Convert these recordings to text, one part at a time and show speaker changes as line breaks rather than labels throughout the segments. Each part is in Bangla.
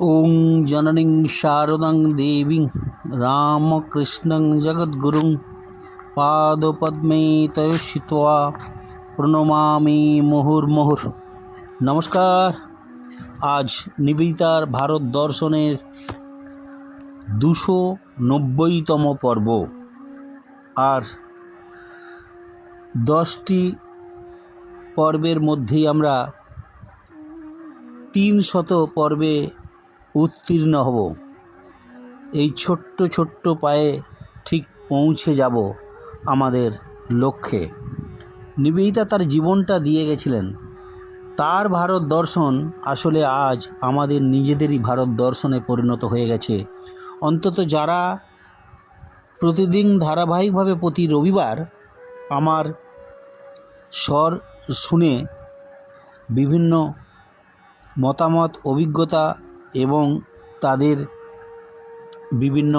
ওং জননীং শারদাং দেবীং রামকৃষ্ণং জগদ্গুরুং পাদপদ্মে তয়স্যিত্বা প্রণমামি মুহুর্মুহুঃ। নমস্কার। আজ নিবেদিতার ভারত দর্শনের 290তম পর্ব। আর 10টি পর্বের মধ্যেই আমরা 300 পর্বে উত্তীর্ণ হব। এই ছোট্ট ছোট্ট পায়ে ঠিক পৌঁছে যাব আমাদের লক্ষ্যে। নিবেদিতা তার জীবনটা দিয়ে গেছিলেন। তার ভারত দর্শন আসলে আজ আমাদের নিজেদেরই ভারত দর্শনে পরিণত হয়ে গেছে। অন্তত যারা প্রতিদিন ধারাবাহিকভাবে প্রতি রবিবার আমার স্বর শুনে বিভিন্ন মতামত, অভিজ্ঞতা এবং তাদের বিভিন্ন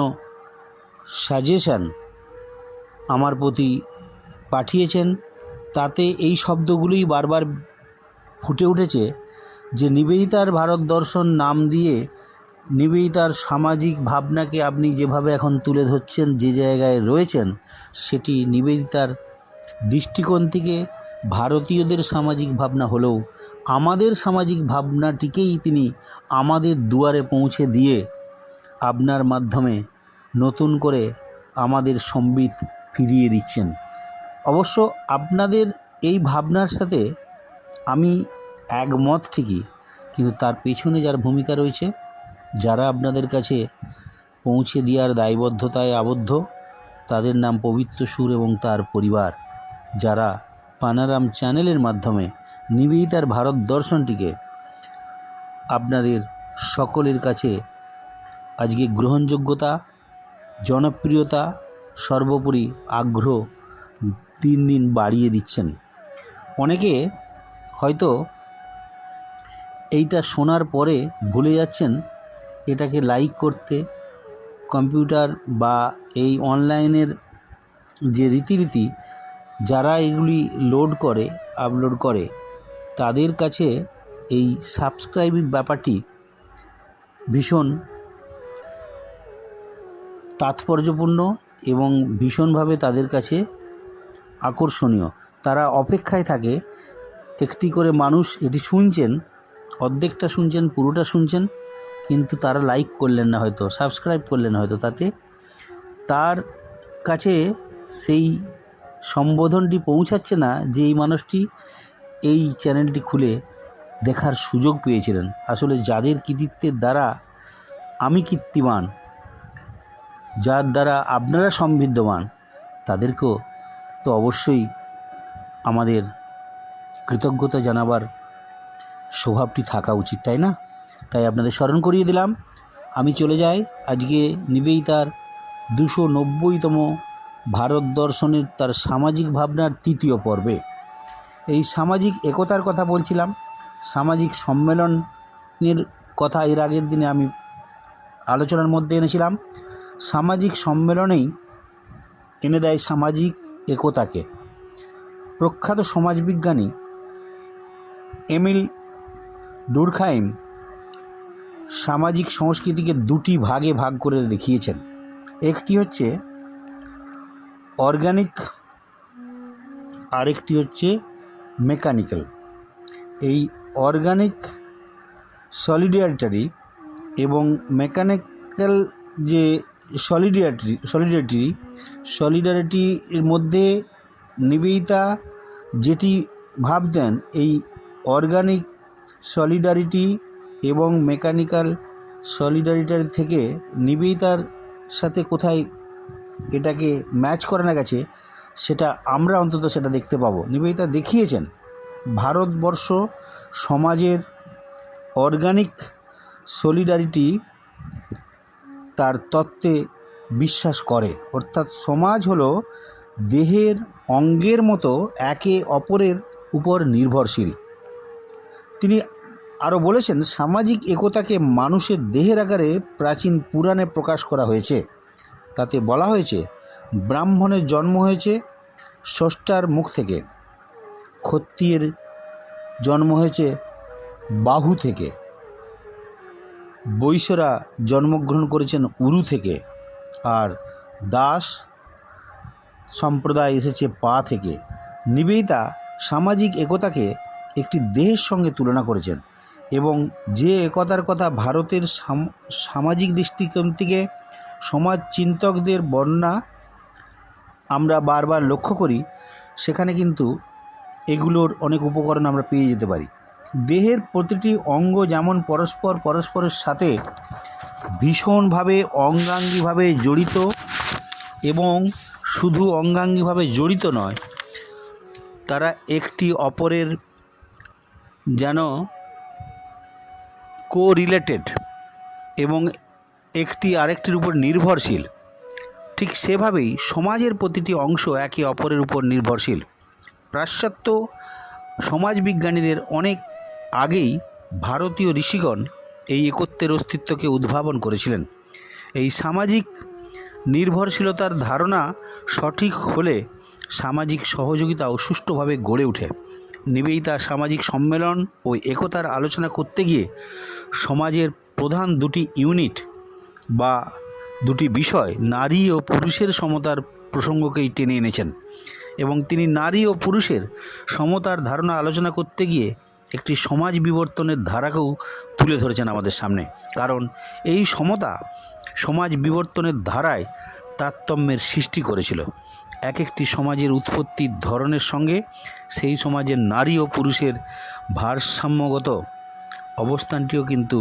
সাজেশন আমার প্রতি পাঠিয়েছেন, তাতে এই শব্দগুলোই বারবার ফুটে উঠেছে যে নিবেদিতার ভারত দর্শন নাম দিয়ে নিবেদিতার সামাজিক ভাবনাকে আপনি যেভাবে এখন তুলে ধরছেন, যে জায়গায় রয়েছেন, সেটি নিবেদিতার দৃষ্টিকোণ থেকে ভারতীয়দের সামাজিক ভাবনা হলেও আমাদের সামাজিক ভাবনাটিকেই তিনি আমাদের দুয়ারে পৌঁছে দিয়ে আপনার মাধ্যমে নতুন করে আমাদের সম্বিত ফিরিয়ে দিচ্ছেন। অবশ্য আপনাদের এই ভাবনার সাথে আমি একমত ঠিকই, কিন্তু তার পেছনে যার ভূমিকা রয়েছে, যারা আপনাদের কাছে পৌঁছে দেওয়ার দায়বদ্ধতায় আবদ্ধ, তাদের নাম পবিত্র সুর এবং তার পরিবার, যারা পানারাম চ্যানেলের মাধ্যমে নিবেদিতার ভারত দর্শনটিকে আপনাদের সকলের কাছে আজকে গ্রহণযোগ্যতা, জনপ্রিয়তা, সর্বোপরি আগ্রহ দিন দিন বাড়িয়ে দিচ্ছেন। অনেকে হয়তো এইটা শোনার পরে ভুলে যাচ্ছেন এটাকে লাইক করতে। কম্পিউটার বা এই অনলাইনের যে রীতিনীতি, যারা এগুলি লোড করে, আপলোড করে, তাদের কাছে এই সাবস্ক্রাইবিং ব্যাপারটি ভীষণ তাৎপর্যপূর্ণ এবং ভীষণভাবে তাদের কাছে আকর্ষণীয়। তারা অপেক্ষায় থাকে, একটি করে মানুষ এটি শুনছেন, অর্ধেকটা শুনছেন, পুরোটা শুনছেন, কিন্তু তারা লাইক করলেন না, হয়তো সাবস্ক্রাইব করলেন না, হয়তো তাতে তার কাছে সেই সম্বোধনটি পৌঁছাচ্ছে না যে এই মানুষটি এই চ্যানেলটি খুলে দেখার সুযোগ পেয়েছিলেন। আসলে যাদের কৃতিত্বের দ্বারা আমি কীর্তিমান, যার দ্বারা আপনারা সমৃদ্ধমান, তাদেরকেও তো অবশ্যই আমাদের কৃতজ্ঞতা জানাবার স্বভাবটি থাকা উচিত, তাই না? তাই আপনাদের স্মরণ করিয়ে দিলাম। আমি চলে যাই আজকে নিবেদিতার 290তম ভারত দর্শনের তার সামাজিক ভাবনার 3য় পর্বে। এই সামাজিক একতার কথা বলছিলাম, সামাজিক সম্মেলনের কথা এর আগের দিনে আমি আলোচনার মধ্যে এনেছিলাম। সামাজিক সম্মেলনেই এনে দেয় সামাজিক একতাকে। প্রখ্যাত সমাজবিজ্ঞানী এমিল ডুরখাইম সামাজিক সংস্কৃতিকে 2টি ভাগে ভাগ করে দেখিয়েছেন। একটি হচ্ছে অর্গানিক, আরেকটি হচ্ছে মেকানিক্যাল। এই অর্গানিক সলিডারিটি এবং মেকানিক্যাল যে সলিডারিটির মধ্যে নিবেদিতা যেটি ভাবতেন, এই অর্গানিক সলিডারিটি এবং মেকানিক্যাল সলিডারিটি থেকে নিবেদিতার সাথে কোথায় এটাকে ম্যাচ করানো গেছে, সেটা আমরা অন্তত সেটা দেখতে পাবো। নিবেদিতা দেখিয়েছেন ভারতবর্ষ সমাজের অর্গানিক সলিডারিটি তার তত্ত্বে বিশ্বাস করে, অর্থাৎ সমাজ হলো দেহের অঙ্গের মতো একে অপরের উপর নির্ভরশীল। তিনি আরও বলেছেন, সামাজিক একতাকে মানুষের দেহের আকারে প্রাচীন পুরাণে প্রকাশ করা হয়েছে। তাতে বলা হয়েছে, ব্রাহ্মণের জন্ম হয়েছে স্রষ্টার মুখ থেকে, ক্ষত্রিয়ের জন্ম হয়েছে বাহু থেকে, বৈশ্যরা জন্মগ্রহণ করেছেন উরু থেকে, আর দাস সম্প্রদায় এসেছে পা থেকে। নিবেদিতা সামাজিক একতাকে একটি দেহের সঙ্গে তুলনা করেছেন এবং যে একতার কথা ভারতের সামাজিক দৃষ্টিকোণ থেকে সমাজ চিন্তকদের বর্ণনা আমরা বারবার লক্ষ্য করি, সেখানে কিন্তু এগুলোর অনেক উপকরণ আমরা পেয়ে যেতে পারি। দেহের প্রতিটি অঙ্গ যেমন পরস্পরের সাথে ভীষণভাবে অঙ্গাঙ্গিভাবে জড়িত, এবং শুধু অঙ্গাঙ্গিভাবে জড়িত নয়, তারা একটি অপরের যেন কোরিলেটেড এবং একটি আরেকটির উপর নির্ভরশীল, ঠিক সেভাবেই সমাজের প্রতিটি অংশ একে অপরের উপর নির্ভরশীল। পাশ্চাত্য সমাজবিজ্ঞানীদের অনেক আগেই ভারতীয় ঋষিগণ এই একত্বের অস্তিত্বকে উদ্ভাবন করেছিলেন। এই সামাজিক নির্ভরশীলতার ধারণা সঠিক হলে সামাজিক সহযোগিতাও সুষ্ঠুভাবে গড়ে ওঠে। নিবেদিতা সামাজিক সম্মেলন ও একতার আলোচনা করতে গিয়ে সমাজের প্রধান দুটি ইউনিট বা দুটি বিষয়, নারী ও পুরুষের সমতার প্রসঙ্গকেই টেনে এনেছেন, এবং তিনি নারী ও পুরুষের সমতার ধারণা আলোচনা করতে গিয়ে একটি সমাজ বিবর্তনের ধারাকেও তুলে ধরেছেন আমাদের সামনে। কারণ এই সমতা সমাজ বিবর্তনের ধারায় তারতম্যের সৃষ্টি করেছিল। এক একটি সমাজের উৎপত্তির ধরনের সঙ্গে সেই সমাজের নারী ও পুরুষের ভারসাম্যগত অবস্থানটিও কিন্তু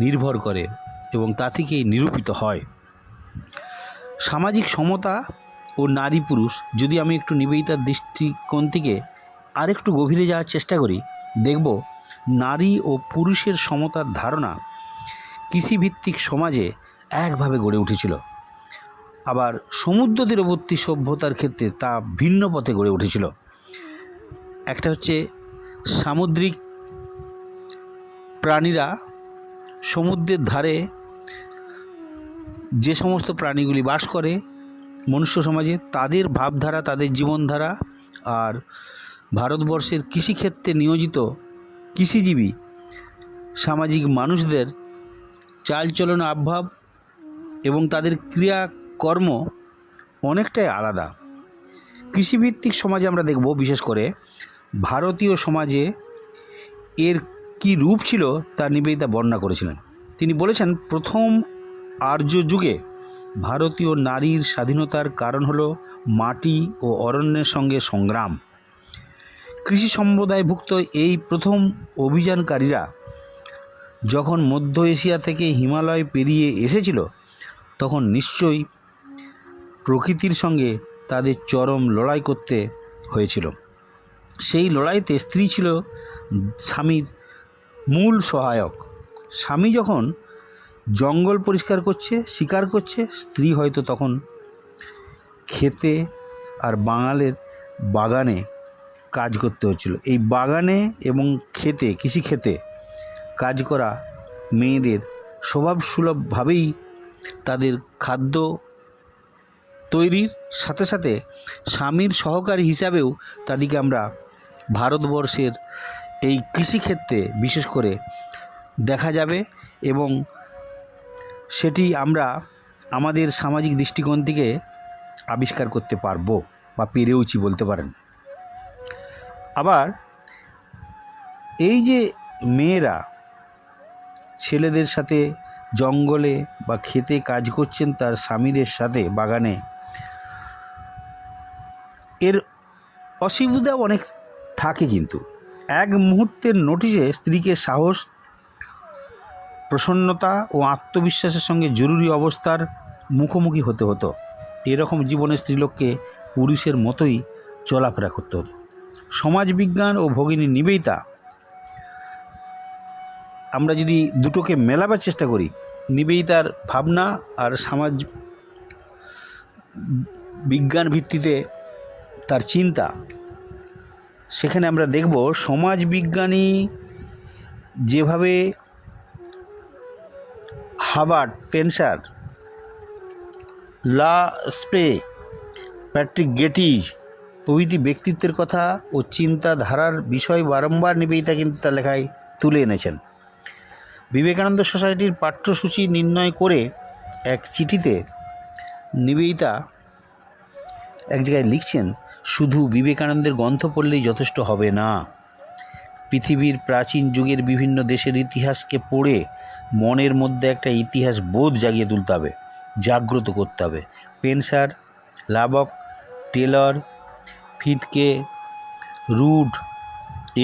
নির্ভর করে এবং তা থেকেই নিরূপিত হয়। সামাজিক সমতা ও নারী পুরুষ, যদি আমি একটু নিবেদিতার দৃষ্টিকোণ থেকে আরেকটু গভীরে যাওয়ার চেষ্টা করি, দেখব নারী ও পুরুষের সমতার ধারণা কৃষিভিত্তিক সমাজে একভাবে গড়ে উঠেছিল, আবার সমুদ্র তীরবর্তী সভ্যতার ক্ষেত্রে তা ভিন্ন পথে গড়ে উঠেছিল। একটা হচ্ছে সামুদ্রিক প্রাণীরা, সমুদ্রের ধারে যে সমস্ত প্রাণীগুলি বাস করে মনুষ্য সমাজে, তাদের ভাবধারা, তাদের জীবনধারা, আর ভারতবর্ষের কৃষিক্ষেত্রে নিয়োজিত কৃষিজীবী সামাজিক মানুষদের চালচলন, আবভাব এবং তাদের ক্রিয়াকর্ম অনেকটাই আলাদা। কৃষিভিত্তিক সমাজে আমরা দেখব, বিশেষ করে ভারতীয় সমাজে এর কী রূপ ছিল তা নিবেদিতা বর্ণনা করেছিলেন। তিনি বলেছেন, প্রথম আর্য যুগে ভারতীয় নারীর স্বাধীনতার কারণ হলো মাটি ও অরণ্যের সঙ্গে সংগ্রাম। কৃষি সম্প্রদায়ভুক্ত এই প্রথম অভিযানকারীরা যখন মধ্য এশিয়া থেকে হিমালয় পেরিয়ে এসেছিল, তখন নিশ্চয়ই প্রকৃতির সঙ্গে তাদের চরম লড়াই করতে হয়েছিল। সেই লড়াইতে স্ত্রী ছিল স্বামীর মূল সহায়ক। স্বামী যখন জঙ্গল পরিষ্কার করছে, শিকার করছে, স্ত্রী হয়তো তখন খেতে আর বাঙালের বাগানে কাজ করতে হচ্ছিল। এই বাগানে এবং খেতে, কৃষিক্ষেত্রে কাজ করা মেয়েদের স্বভাবসুলভভাবেই তাদের খাদ্য তৈরির সাথে সাথে স্বামীর সহকারী হিসাবেও তাদেরকে আমরা ভারতবর্ষের এই কৃষিক্ষেত্রে বিশেষ করে দেখা যাবে, এবং সেটি আমরা আমাদের সামাজিক দৃষ্টিকোণ থেকে আবিষ্কার করতে পারবো বা পেরেওছি বলতে পারেন। আবার এই যে মেয়েরা ছেলেদের সাথে জঙ্গলে বা খেতে কাজ করছেন তার স্বামীদের সাথে বাগানে, এর অসুবিধাও অনেক থাকে, কিন্তু এক মুহূর্তের নোটিশে স্ত্রীকে সাহস, প্রসন্নতা ও আত্মবিশ্বাসের সঙ্গে জরুরি অবস্থার মুখোমুখি হতে হতো। এরকম জীবনে স্ত্রীলোককে পুরুষের মতোই চলাফেরা করতে হতো। সমাজবিজ্ঞান ও ভগিনী নিবেদিতা, আমরা যদি দুটোকে মেলাবার চেষ্টা করি, নিবেদিতার ভাবনা আর সমাজ বিজ্ঞান ভিত্তিতে তার চিন্তা, সেখানে আমরা দেখব সমাজবিজ্ঞানী যেভাবে হার্বার্ট স্পেন্সার, লা স্পে, প্যাট্রিক গেটিজ প্রভৃতি ব্যক্তিত্বের কথা ও চিন্তাধারার বিষয় বারংবার নিবেদিতা কিন্তু তার লেখায় তুলে এনেছেন। বিবেকানন্দ সোসাইটির পাঠ্যসূচি নির্ণয় করে এক চিঠিতে নিবেদিতা এক জায়গায় লিখছেন, শুধু বিবেকানন্দের গ্রন্থ পড়লেই যথেষ্ট হবে না, পৃথিবীর প্রাচীন যুগের বিভিন্ন দেশের ইতিহাসকে পড়ে মনের মধ্যে একটা ইতিহাস বোধ জাগিয়ে তুলতে হবে, জাগ্রত করতে হবে। স্পেন্সার, লাবক, টেলর, ফিটকে, রুড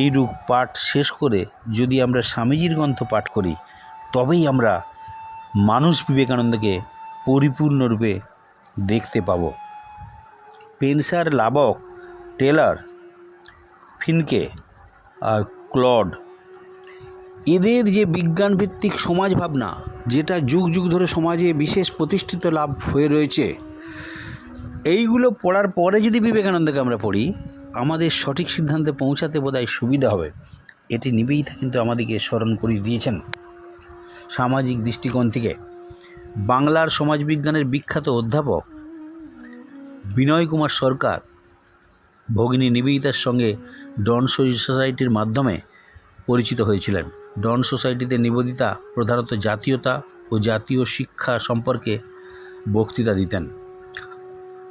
এইরূপ পাঠ শেষ করে যদি আমরা স্বামীজির গ্রন্থ পাঠ করি, তবেই আমরা মানুষ বিবেকানন্দকে পরিপূর্ণরূপে দেখতে পাব। স্পেন্সার, লাবক, টেলর, ফিনকে আর ক্লড, এদের যে বিজ্ঞানভিত্তিক সমাজ ভাবনা, যেটা যুগ যুগ ধরে সমাজে বিশেষ প্রতিষ্ঠিত লাভ হয়ে রয়েছে, এইগুলো পড়ার পরে যদি বিবেকানন্দকে আমরা পড়ি, আমাদের সঠিক সিদ্ধান্তে পৌঁছাতে বোধহয় সুবিধা হবে। এটি নিবেদিতা কিন্তু আমাদেরকে স্মরণ করিয়ে দিয়েছেন। সামাজিক দৃষ্টিকোণ থেকে বাংলার সমাজবিজ্ঞানের বিখ্যাত অধ্যাপক বিনয় কুমার সরকার ভগিনী নিবেদিতার সঙ্গে ডন সোসাইটির মাধ্যমে পরিচিত হয়েছিলেন। ডন সোসাইটিতে নিবেদিতা প্রধানত জাতীয়তা ও জাতীয় শিক্ষা সম্পর্কে বক্তৃতা দিতেন।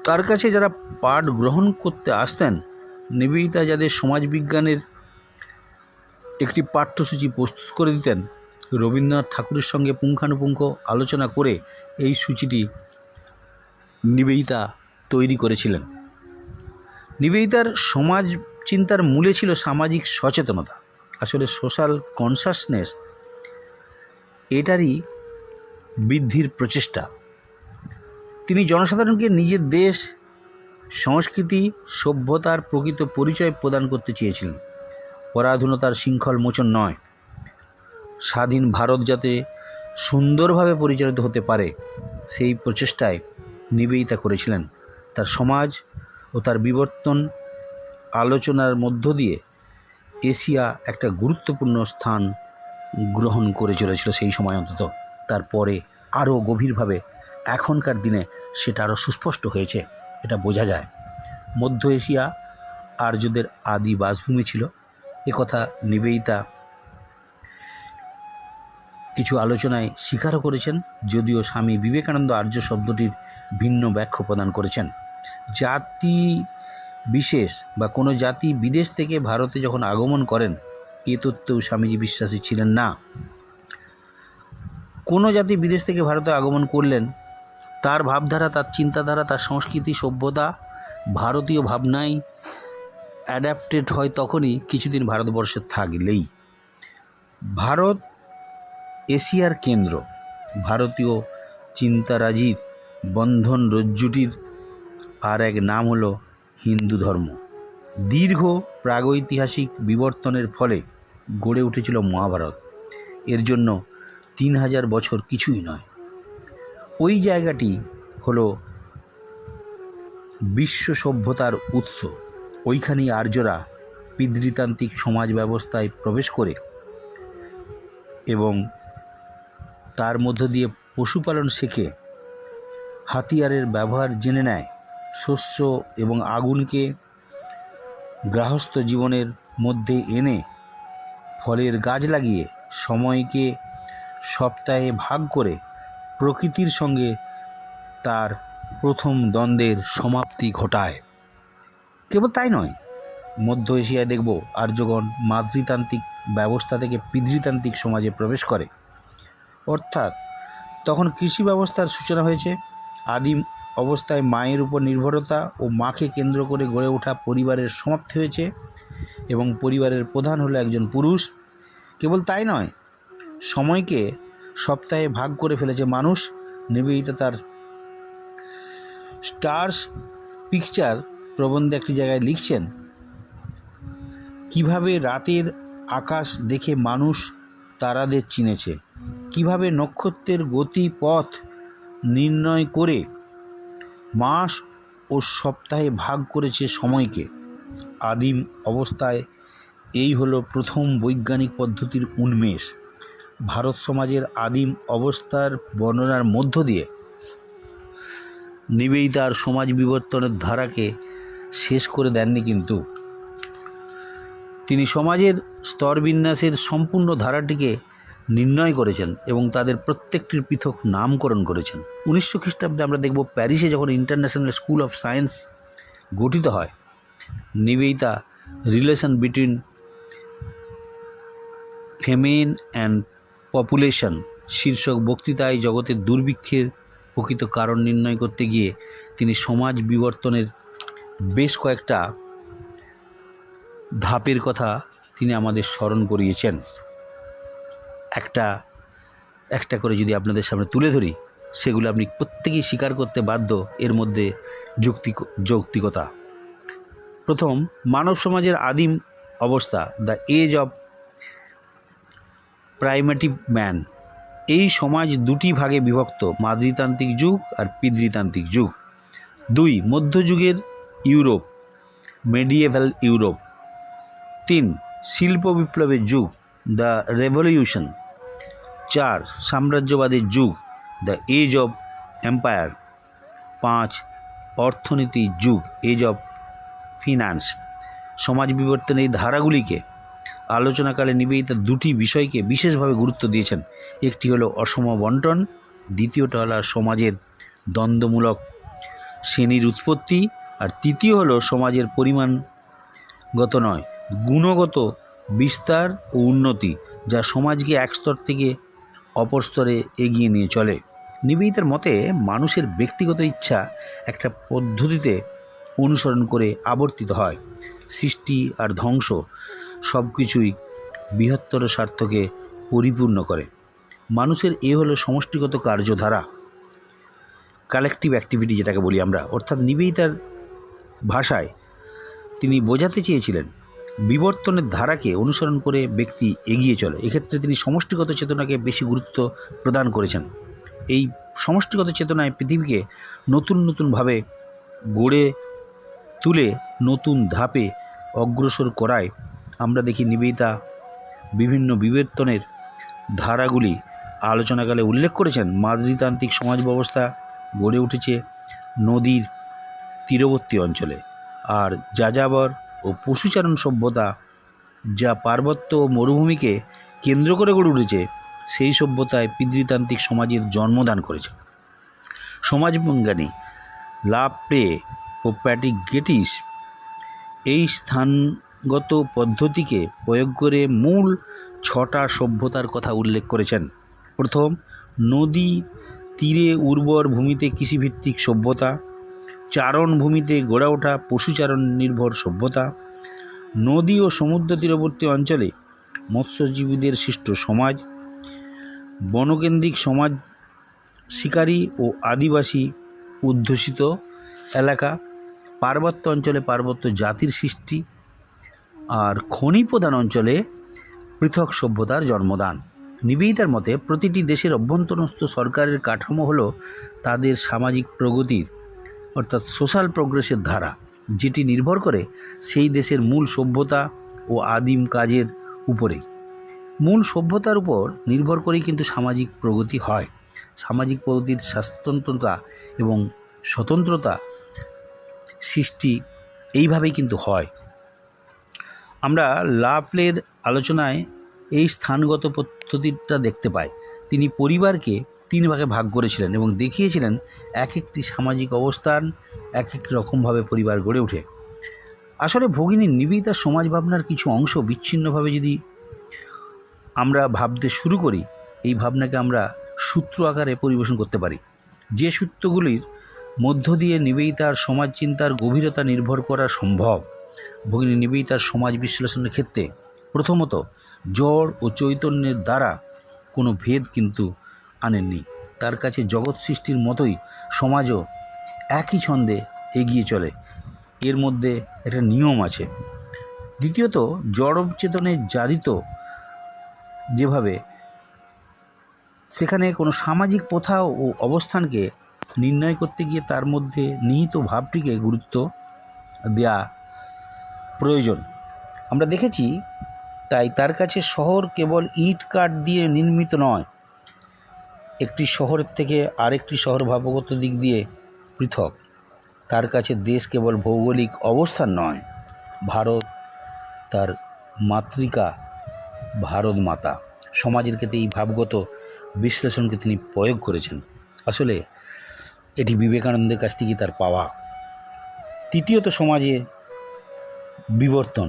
তার কাছে যারা পাঠ গ্রহণ করতে আসতেন, নিবেদিতা যাদের সমাজবিজ্ঞানের একটি পাঠ্যসূচি প্রস্তুত করে দিতেন, রবীন্দ্রনাথ ঠাকুরের সঙ্গে পুঙ্খানুপুঙ্খ আলোচনা করে এই সূচিটি নিবেদিতা তৈরি করেছিলেন। নিবেদিতার সমাজ চিন্তার মূলে ছিল সামাজিক সচেতনতা, আসলে সোশ্যাল কনসাসনেস, এটারই বৃদ্ধির প্রচেষ্টা। তিনি জনসাধারণকে নিজের দেশ, সংস্কৃতি, সভ্যতার প্রকৃত পরিচয় প্রদান করতে চেয়েছিলেন। পরাধীনতার শৃঙ্খল মোচন নয়, স্বাধীন ভারত যাতে সুন্দরভাবে পরিচালিত হতে পারে, সেই প্রচেষ্টায় নিবেদিতা করেছিলেন। তার সমাজ ও তার বিবর্তন আলোচনার মধ্য দিয়ে এশিয়া একটা গুরুত্বপূর্ণ স্থান গ্রহণ করে চলেছিল সেই সময়, অন্তত তারপরে আরও গভীরভাবে এখনকার দিনে সেটা আরও সুস্পষ্ট হয়েছে, এটা বোঝা যায়। মধ্য এশিয়া আর্যদের আদি বাসভূমি ছিল, একথা নিবেদিতা কিছু আলোচনায় স্বীকারও করেছেন, যদিও স্বামী বিবেকানন্দ আর্য শব্দটির ভিন্ন ব্যাখ্যা প্রদান করেছেন। জাতি বিশেষ বা কোনো জাতি বিদেশ থেকে ভারতে যখন আগমন করেন, এ তত্ত্বেও স্বামীজি বিশ্বাসী ছিলেন না। কোনো জাতি বিদেশ থেকে ভারতে আগমন করলেন, তার ভাবধারা, তার চিন্তাধারা, তার সংস্কৃতি, সভ্যতা ভারতীয় ভাবনায় অ্যাডাপ্টেড হয় তখনই, কিছুদিন ভারতবর্ষে থাকলেই। ভারত এশিয়ার কেন্দ্র, ভারতীয় চিন্তারাজির বন্ধন রজ্জুটির আর এক নাম হলো হিন্দু ধর্ম। দীর্ঘ প্রাগৈতিহাসিক বিবর্তনের ফলে গড়ে উঠেছিল মহাভারত। এর জন্য 3000 বছর কিছুই নয়। ওই জায়গাটি হলো বিশ্ব সভ্যতার উৎস। ওইখানেই আর্যরা পিতৃতান্ত্রিক সমাজ ব্যবস্থায় প্রবেশ করে এবং তার মধ্য দিয়ে পশুপালন শেখে, হাতিয়ারের ব্যবহার জেনে নেয়, শস্য এবং আগুনকে গৃহস্থ জীবনের মধ্যে এনে ফলের গাছ লাগিয়ে সময়কে সপ্তাহে ভাগ করে প্রকৃতির সঙ্গে তার প্রথম দ্বন্দ্বের সমাপ্তি ঘটায়। কেবল তাই নয়, মধ্য এশিয়ায় দেখব আর্যগণ মাতৃতান্ত্রিক ব্যবস্থা থেকে পিতৃতান্ত্রিক সমাজে প্রবেশ করে, অর্থাৎ তখন কৃষি ব্যবস্থার সূচনা হয়েছে। আদিম অবস্থায় মায়ের উপর নির্ভরতা ও মাকে কেন্দ্র করে গড়ে ওঠা পরিবারের সমাপ্তি হয়েছে এবং পরিবারের প্রধান হলো একজন পুরুষ। কেবল তাই নয়, সময়কে সপ্তাহে ভাগ করে ফেলেছে মানুষ। নিবেদিতা তার স্টার্স পিকচার প্রবন্ধে একটি জায়গায় লিখছেন, কিভাবে রাতের আকাশ দেখে মানুষ তারাদের চিনেছে, কিভাবে নক্ষত্রের গতি পথ নির্ণয় করে মাস ও সপ্তাহে ভাগ করেছে সময়কে। আদিম অবস্থায় এই হলো প্রথম বৈজ্ঞানিক পদ্ধতির উন্মেষ। ভারত সমাজের আদিম অবস্থার বর্ণনার মধ্য দিয়ে নিবেদিতার সমাজ বিবর্তনের ধারাকে শেষ করে দেননি, কিন্তু তিনি সমাজের স্তরবিন্যাসের সম্পূর্ণ ধারাটিকে নির্ণয় করেছেন এবং তাদের প্রত্যেকটির পৃথক নামকরণ করেছেন। 1900 খ্রিস্টাব্দে আমরা দেখব প্যারিসে যখন ইন্টারন্যাশনাল স্কুল অফ সায়েন্স গঠিত হয়, Nivedita relation between famine and population শীর্ষক বক্তৃতায় জগতের দুর্ভিক্ষের প্রকৃত কারণ নির্ণয় করতে গিয়ে তিনি সমাজ বিবর্তনের বেশ কয়েকটা ধাপের কথা তিনি আমাদের স্মরণ করিয়েছেন। একটা একটা করে যদি আপনাদের সামনে তুলে ধরি, সেগুলো আপনি প্রত্যেকেই স্বীকার করতে বাধ্য এর মধ্যে যৌক্তিকতা। প্রথম, মানব সমাজের আদিম অবস্থা, the age of primitive man. এই সমাজ দুটি ভাগে বিভক্ত, মাতৃতান্ত্রিক যুগ আর পিতৃতান্ত্রিক যুগ। 2, মধ্যযুগের ইউরোপ, মেডিয়েভাল ইউরোপ। 3, শিল্প বিপ্লবের যুগ, দ্য রেভলিউশন। 4, সাম্রাজ্যবাদের যুগ, দ্য এজ অফ এম্পায়ার। 5, অর্থনীতির যুগ, এজ অফ ফিনান্স। সমাজ বিবর্তনের এই ধারাগুলিকে আলোচনাকালে নিবেদিতা দুটি বিষয়কে বিশেষভাবে গুরুত্ব দিয়েছেন। একটি হলো অসম বন্টন, দ্বিতীয়টা হলো সমাজের দ্বন্দ্বমূলক শ্রেণীর উৎপত্তি, আর তৃতীয় হলো সমাজের পরিমাণগত নয় গুণগত বিস্তার ও উন্নতি, যা সমাজকে এক স্তর থেকে অপর স্তরে এগিয়ে নিয়ে চলে। নিবেদিতার মতে মানুষের ব্যক্তিগত ইচ্ছা একটা পদ্ধতিতে অনুসরণ করে আবর্তিত হয়। সৃষ্টি আর ধ্বংস সব কিছুই বৃহত্তর স্বার্থকে পরিপূর্ণ করে। মানুষের এ হলো সমষ্টিগত কার্যধারা, কালেকটিভ অ্যাক্টিভিটি যেটাকে বলি আমরা। অর্থাৎ নিবেদিতার ভাষায় তিনি বোঝাতে চেয়েছিলেন বিবর্তনের ধারাকে অনুসরণ করে ব্যক্তি এগিয়ে চলে। এক্ষেত্রে তিনি সমষ্টিগত চেতনাকে বেশি গুরুত্ব প্রদান করেছেন। এই সমষ্টিগত চেতনায় পৃথিবীকে নতুন নতুনভাবে গড়ে তুলে নতুন ধাপে অগ্রসর করায় আমরা দেখি নিবেদিতা বিভিন্ন বিবর্তনের ধারাগুলি আলোচনাকালে উল্লেখ করেছেন। মাতৃতান্ত্রিক সমাজ ব্যবস্থা গড়ে উঠেছে নদীর তীরবর্তী অঞ্চলে, আর যাযাবর ও পশুচারণ সভ্যতা যা পার্বত্য ও মরুভূমিকে কেন্দ্র করে গড়ে উঠেছে, সেই সভ্যতায় পিতৃতান্ত্রিক সমাজের জন্মদান করেছে। সমাজবিজ্ঞানী লাপ্রে ও প্যাটিগেটিস এই স্থানগত পদ্ধতিকে প্রয়োগ করে মূল 6টা সভ্যতার কথা উল্লেখ করেছেন। প্রথম, নদী তীরে উর্বর ভূমিতে কৃষিভিত্তিক সভ্যতা। চারণ ভূমিতে গড়ে ওঠা পশুচারণ নির্ভর সভ্যতা। নদী ও সমুদ্র তীরবর্তী অঞ্চলে মৎস্যজীবীদের সৃষ্ট সমাজ। বনকেন্দ্রিক সমাজ, শিকারী ও আদিবাসী অধ্যুষিত এলাকা। পার্বত্য অঞ্চলে পার্বত্য জাতির সৃষ্টি, আর খনি প্রধান অঞ্চলে পৃথক সভ্যতার জন্মদান। নিবেদিতার মতে প্রতিটি দেশের অভ্যন্তরস্থ সরকারের কাঠামো হলো তাদের সামাজিক প্রগতির অর্থাৎ সোশ্যাল প্রোগ্রেসের ধারা, যেটি নির্ভর করে সেই দেশের মূল সভ্যতা ও আদিম কাজের উপরে। মূল সভ্যতার উপর নির্ভর করেই কিন্তু সামাজিক প্রগতি হয়। সামাজিক প্রগতির স্বাতন্ত্রতা এবং স্বতন্ত্রতা সৃষ্টি এইভাবেই কিন্তু হয়। আমরা লাপ্লের আলোচনায় এই স্থানগত পদ্ধতিটা দেখতে পাই। তিনি পরিবারকে 3 ভাগে ভাগ করেছিলেন এবং দেখিয়েছিলেন এক একটি সামাজিক অবস্থান এক এক রকমভাবে পরিবার গড়ে ওঠে। আসলে ভগিনী নিবেদিতার সমাজ ভাবনার কিছু অংশ বিচ্ছিন্নভাবে যদি আমরা ভাবতে শুরু করি, এই ভাবনাকে আমরা সূত্র আকারে পরিবেশন করতে পারি, যে সূত্রগুলির মধ্য দিয়ে নিবেদিতার সমাজ চিন্তার গভীরতা নির্ভর করা সম্ভব। ভগিনী নিবেদিতার সমাজ বিশ্লেষণের ক্ষেত্রে প্রথমত জড় ও চৈতন্যের দ্বারা কোনো ভেদ কিন্তু আনেননি। তার কাছে জগৎ সৃষ্টির মতোই সমাজও একই ছন্দে এগিয়ে চলে, এর মধ্যে একটা নিয়ম আছে। দ্বিতীয়ত জড় চেতনে জারিত যেভাবে সেখানে কোনো সামাজিক প্রথা ও অবস্থানকে নির্ণয় করতে গিয়ে তার মধ্যে নিহিত ভাবটিকে গুরুত্ব দেওয়া প্রয়োজন আমরা দেখেছি। তাই তার কাছে শহর কেবল ইট কাঠ দিয়ে নির্মিত নয়, একটি শহরের থেকে আরেকটি শহর ভাবগত দিক দিয়ে পৃথক। তার কাছে দেশ কেবল ভৌগোলিক অবস্থান নয়, ভারত তার মাতৃকা, ভারত মাতা। সমাজের ক্ষেত্রে এই ভাবগত বিশ্লেষণকে তিনি প্রয়োগ করেছেন। আসলে এটি বিবেকানন্দের কাছ থেকে তার পাওয়া। তৃতীয়ত, সমাজে বিবর্তন,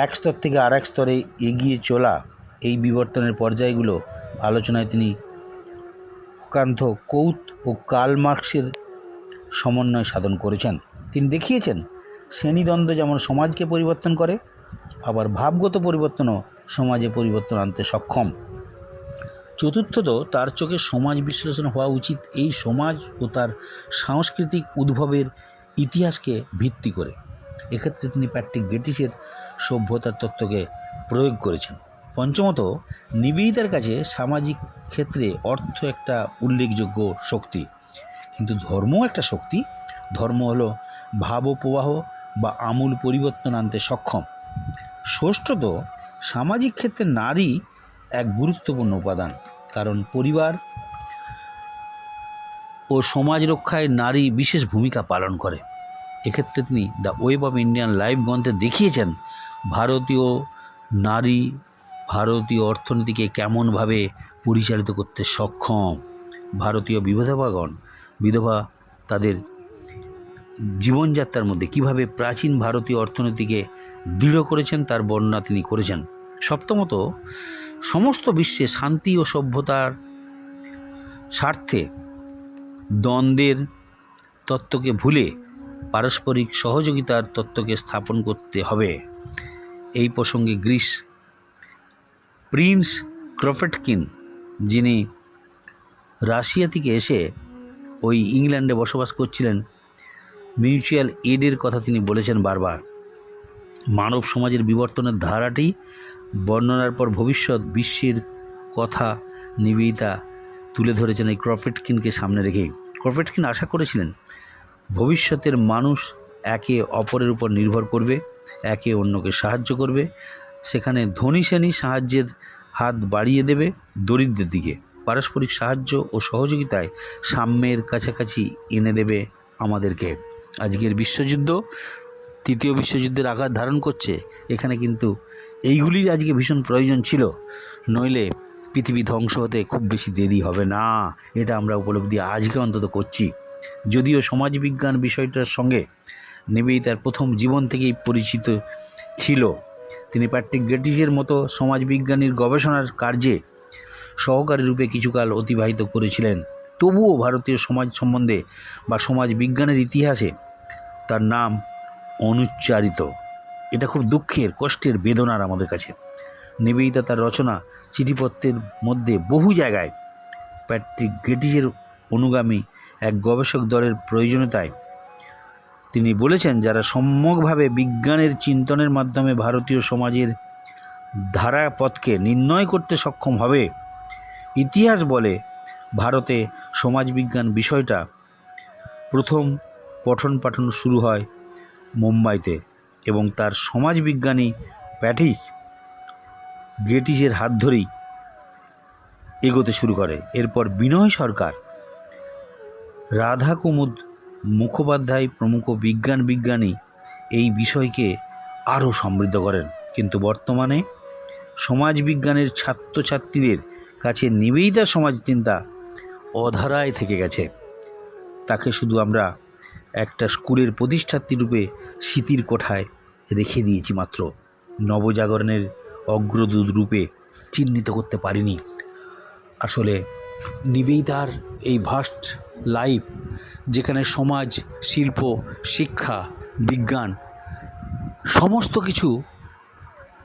এক স্তর থেকে আর এক স্তরে এগিয়ে চলা, এই বিবর্তনের পর্যায়গুলো আলোচনায় তিনি কান্ত, কৌত ও কার্ল মার্কসের সমন্বয় সাধন করেছেন। তিনি দেখিয়েছেন শ্রেণীদ্বন্দ্ব যেমন সমাজকে পরিবর্তন করে, আবার ভাবগত পরিবর্তনও সমাজে পরিবর্তন আনতে সক্ষম। চতুর্থত, তার চোখে সমাজ বিশ্লেষণ হওয়া উচিত এই সমাজ ও তার সাংস্কৃতিক উদ্ভবের ইতিহাসকে ভিত্তি করে। এক্ষেত্রে তিনি প্যাট্রিক গেটিসের সভ্যতার তত্ত্বকে প্রয়োগ করেছেন। পঞ্চমত, নিবেদিতার কাছে সামাজিক ক্ষেত্রে অর্থ একটা উল্লেখযোগ্য শক্তি, কিন্তু ধর্মও একটা শক্তি। ধর্ম হলো ভাবপ্রবাহ বা আমূল পরিবর্তন আনতে সক্ষম। ষষ্ঠত, সামাজিক ক্ষেত্রে নারী এক গুরুত্বপূর্ণ উপাদান, কারণ পরিবার ও সমাজ রক্ষায় নারী বিশেষ ভূমিকা পালন করে। এক্ষেত্রে তিনি the web of Indian life গ্রন্থে দেখিয়েছেন ভারতীয় নারী ভারতীয় অর্থনীতিকে কেমনভাবে পরিচালিত করতে সক্ষম। ভারতীয় বিধবা তাদের জীবনযাত্রার মধ্যে কিভাবে প্রাচীন ভারতীয় অর্থনীতিকে দৃঢ় করেছেন তার বর্ণনা তিনি করেছেন। সপ্তমত, সমস্ত বিশ্বে শান্তি ও সভ্যতার স্বার্থে দ্বন্দ্বের তত্ত্বকে ভুলে পারস্পরিক সহযোগিতার তত্ত্বকে স্থাপন করতে হবে। এই প্রসঙ্গে প্রিন্স ক্রফটকিন, যিনি রাশিয়া থেকে এসে ওই ইংল্যান্ডে বসবাস করছিলেন, মিউচুয়াল এডের কথা তিনি বলেছেন বারবার। মানব সমাজের বিবর্তনের ধারাটি বর্ণনার পর ভবিষ্যৎ বিশ্বের কথা নিবেদিতা তুলে ধরেছেন এই ক্রফটকিনকে সামনে রেখেই। ক্রফটকিন আশা করেছিলেন ভবিষ্যতের মানুষ একে অপরের উপর নির্ভর করবে, একে অন্যকে সাহায্য করবে, সেখানে ধনী শ্রেণী সাহায্যের হাত বাড়িয়ে দেবে দরিদ্রের দিকে, পারস্পরিক সাহায্য ও সহযোগিতায় সাম্যের কাছাকাছি এনে দেবে আমাদেরকে। আজকের বিশ্বযুদ্ধ তৃতীয় বিশ্বযুদ্ধের আঘাত ধারণ করছে, এখানে কিন্তু এইগুলির আজকে ভীষণ প্রয়োজন ছিল, নইলে পৃথিবী ধ্বংস হতে খুব বেশি দেরি হবে না। এটা আমরা উপলব্ধি আজকে অন্তত করছি। যদিও সমাজবিজ্ঞান বিষয়টার সঙ্গে নিবেদিতার প্রথম জীবন থেকেই পরিচিত ছিল, তিনি প্যাট্রিক গেটিসের মতো সমাজবিজ্ঞানীর গবেষণার কার্যে সহকারী রূপে কিছুকাল অতিবাহিত করেছিলেন, তবুও ভারতীয় সমাজ সম্বন্ধে বা সমাজ বিজ্ঞানের ইতিহাসে তার নাম অনুচ্চারিত। এটা খুব দুঃখের, কষ্টের, বেদনার আমাদের কাছে। নিবেদিতা তার রচনা চিঠিপত্রের মধ্যে বহু জায়গায় প্যাট্রিক গেটিসের অনুগামী এক গবেষক দলের প্রয়োজনীয়তায় তিনি বলেছেন, যারা সম্যকভাবে বিজ্ঞানের চিন্তনের মাধ্যমে ভারতীয় সমাজের ধারাপথকে নির্ণয় করতে সক্ষম হবে। ইতিহাস বলে ভারতে সমাজবিজ্ঞান বিষয়টা প্রথম পঠন পাঠন শুরু হয় মুম্বাইতে, এবং তার সমাজবিজ্ঞানী প্যাট্রিক গেটিসের হাত ধরেই এগোতে শুরু করে। এরপর বিনয় সরকার, রাধা কুমুদ মুখোপাধ্যায় প্রমুখ বিজ্ঞানী এই বিষয়কে আরও সমৃদ্ধ করেন। কিন্তু বর্তমানে সমাজবিজ্ঞানের ছাত্রছাত্রীদের কাছে নিবেদিতার সমাজ চিন্তা অধারায় থেকে গেছে। তাকে শুধু আমরা একটা স্কুলের প্রতিষ্ঠাত্রী রূপে স্মৃতির কোঠায় রেখে দিয়েছি মাত্র, নবজাগরণের অগ্রদূত রূপে চিহ্নিত করতে পারিনি। আসলে নিবেদিতার এই ভাস্ট লাইফ, যেখানে সমাজ, শিল্প, শিক্ষা, বিজ্ঞান সমস্ত কিছু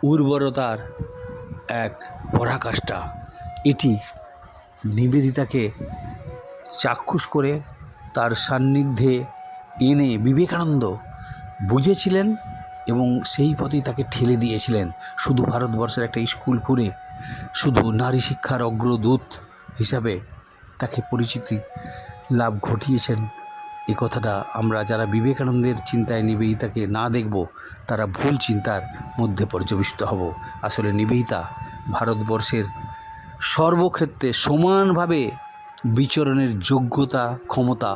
উর্বরতার এক পরাকাষ্ঠা, এটি নিবেদিতাকে চাক্ষুষ করে তার সান্নিধ্যে এনে বিবেকানন্দ বুঝেছিলেন এবং সেই পথেই তাকে ঠেলে দিয়েছিলেন। শুধু ভারতবর্ষের একটা স্কুল করে শুধু নারী শিক্ষার অগ্রদূত হিসাবে তাকে পরিচিতি লাভ ঘটিয়েছেন। এই কথাটা আমরা যারা বিবেকানন্দের চিন্তায় নিবেদিতাকে না দেখব, তারা ভুল চিন্তার মধ্যে পর্যবেসিত হব। আসলে নিবেদিতা ভারতবর্ষের সর্বক্ষেত্রে সমানভাবে বিচরণের যোগ্যতা, ক্ষমতা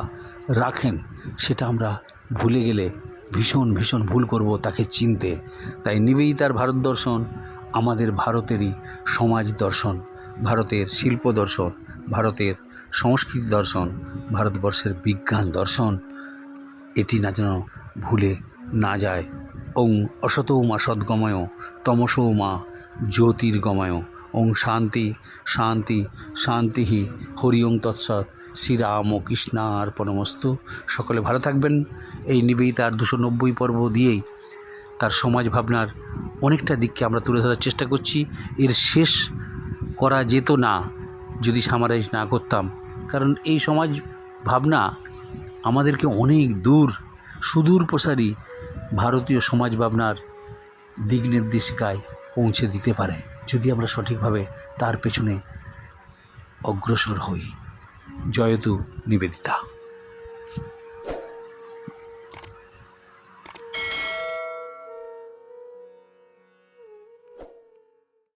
রাখেন, সেটা আমরা ভুলে গেলে ভীষণ ভুল করব তাকে চিনতে। তাই নিবেদিতার ভারত দর্শন আমাদের ভারতেরই সমাজ দর্শন। ভারতের শিল্প দর্শন, ভারতের সংস্কৃতি দর্শন, ভারতবর্ষের বিজ্ঞান দর্শন এটি না যেন ভুলে না যায়। ওং অসতৌ মা সদ্গময় তমসো মা জ্যোতির্গময়। ওং শান্তি শান্তি শান্তি হরি ওং তৎসৎ। শ্রীরাম ও কৃষ্ণার্পণমস্তু। সকলে ভালো থাকবেন। এই নিবেদিতার 290 পর্ব দিয়েই তার সমাজ ভাবনার অনেকটা দিককে আমরা তুলে ধরার চেষ্টা করছি। এর শেষ করা যেত না যদি সামারাইজ না করতাম, কারণ এই সমাজ ভাবনা আমাদেরকে অনেক দূর সুদূর প্রসারী ভারতীয় সমাজ ভাবনার দিক নির্দেশিকায় পৌঁছে দিতে পারে যদি আমরা সঠিকভাবে তার পেছনে অগ্রসর হই। জয়তু নিবেদিতা।